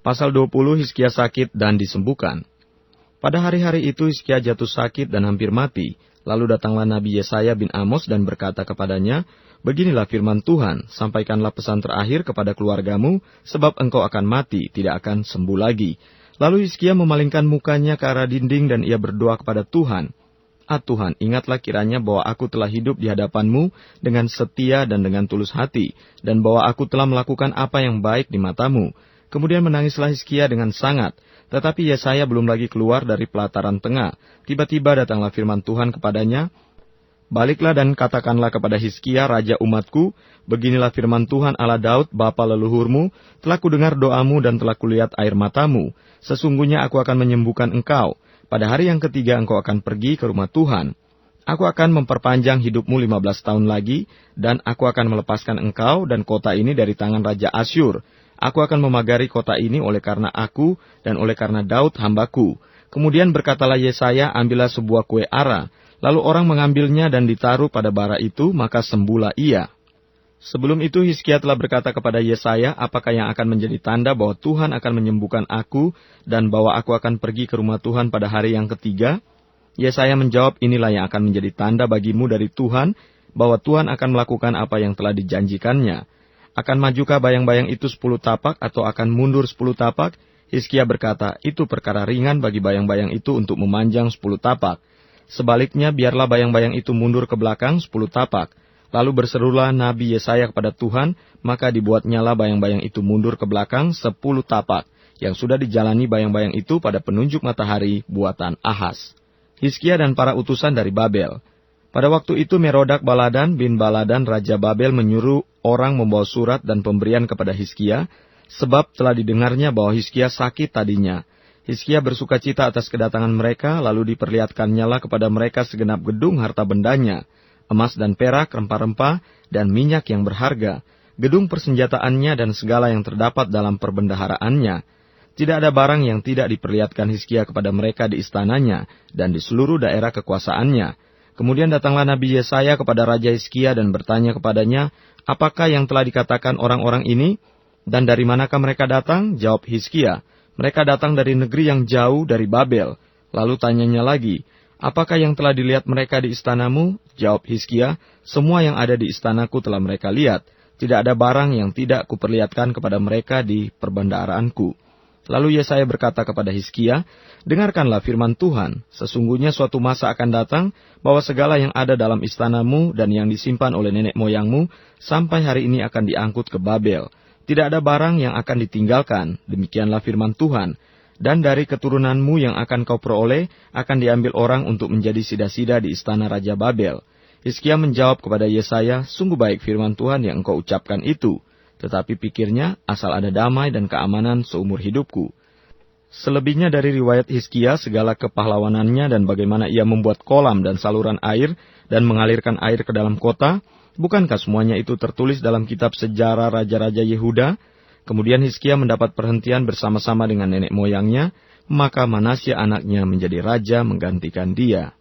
Pasal 20, Hizkia sakit dan disembuhkan. Pada hari-hari itu Hizkia jatuh sakit dan hampir mati. Lalu datanglah Nabi Yesaya bin Amos dan berkata kepadanya, "Beginilah firman Tuhan, sampaikanlah pesan terakhir kepada keluargamu, sebab engkau akan mati, tidak akan sembuh lagi." Lalu Hizkia memalingkan mukanya ke arah dinding dan ia berdoa kepada Tuhan, "Ah Tuhan, ingatlah kiranya bahwa aku telah hidup di hadapan-Mu dengan setia dan dengan tulus hati, dan bahwa aku telah melakukan apa yang baik di mata-Mu." Kemudian menangislah Hizkia dengan sangat, tetapi Yesaya belum lagi keluar dari pelataran tengah. Tiba-tiba datanglah firman Tuhan kepadanya, "Baliklah dan katakanlah kepada Hizkia, raja umatku, beginilah firman Tuhan Allah Daud, bapa leluhurmu, telah kudengar doamu dan telah kulihat air matamu. Sesungguhnya aku akan menyembuhkan engkau. Pada hari yang ketiga engkau akan pergi ke rumah Tuhan. Aku akan memperpanjang hidupmu 15 tahun lagi, dan aku akan melepaskan engkau dan kota ini dari tangan Raja Asyur. Aku akan memagari kota ini oleh karena aku dan oleh karena Daud hambaku." Kemudian berkatalah Yesaya, "Ambillah sebuah kue ara." Lalu orang mengambilnya dan ditaruh pada bara itu, maka sembuhlah ia. Sebelum itu Hizkia telah berkata kepada Yesaya, "Apakah yang akan menjadi tanda bahwa Tuhan akan menyembuhkan aku dan bahwa aku akan pergi ke rumah Tuhan pada hari yang ketiga?" Yesaya menjawab, "Inilah yang akan menjadi tanda bagimu dari Tuhan, bahwa Tuhan akan melakukan apa yang telah dijanjikannya. Akan majukah bayang-bayang itu 10 tapak atau akan mundur 10 tapak?" Hizkia berkata, "Itu perkara ringan bagi bayang-bayang itu untuk memanjang 10 tapak. Sebaliknya biarlah bayang-bayang itu mundur ke belakang 10 tapak. Lalu berserulah Nabi Yesaya kepada Tuhan, maka dibuatnyalah bayang-bayang itu mundur ke belakang 10 tapak, yang sudah dijalani bayang-bayang itu pada penunjuk matahari buatan Ahaz." Hizkia dan para utusan dari Babel. Pada waktu itu Merodak Baladan bin Baladan Raja Babel menyuruh orang membawa surat dan pemberian kepada Hizkia, sebab telah didengarnya bahwa Hizkia sakit tadinya. Hizkia bersukacita atas kedatangan mereka, lalu diperlihatkannya kepada mereka segenap gedung harta bendanya, emas dan perak, rempah-rempah, dan minyak yang berharga, gedung persenjataannya dan segala yang terdapat dalam perbendaharaannya. Tidak ada barang yang tidak diperlihatkan Hizkia kepada mereka di istananya dan di seluruh daerah kekuasaannya. Kemudian datanglah Nabi Yesaya kepada Raja Hizkia dan bertanya kepadanya, "Apakah yang telah dikatakan orang-orang ini? Dan dari manakah mereka datang?" Jawab Hizkia, "Mereka datang dari negeri yang jauh, dari Babel." Lalu tanyanya lagi, "Apakah yang telah dilihat mereka di istanamu?" Jawab Hizkia, "Semua yang ada di istanaku telah mereka lihat. Tidak ada barang yang tidak kuperlihatkan kepada mereka di perbendaharaanku." Lalu Yesaya berkata kepada Hizkia, "Dengarkanlah firman Tuhan, sesungguhnya suatu masa akan datang, bahwa segala yang ada dalam istanamu dan yang disimpan oleh nenek moyangmu, sampai hari ini akan diangkut ke Babel. Tidak ada barang yang akan ditinggalkan, demikianlah firman Tuhan. Dan dari keturunanmu yang akan kau peroleh, akan diambil orang untuk menjadi sida-sida di istana Raja Babel." Hizkia menjawab kepada Yesaya, "Sungguh baik firman Tuhan yang engkau ucapkan itu. Tetapi pikirnya, asal ada damai dan keamanan seumur hidupku." Selebihnya dari riwayat Hizkia, segala kepahlawanannya dan bagaimana ia membuat kolam dan saluran air dan mengalirkan air ke dalam kota, bukankah semuanya itu tertulis dalam kitab sejarah Raja-Raja Yehuda? Kemudian Hizkia mendapat perhentian bersama-sama dengan nenek moyangnya, maka Manasya anaknya menjadi raja menggantikan dia.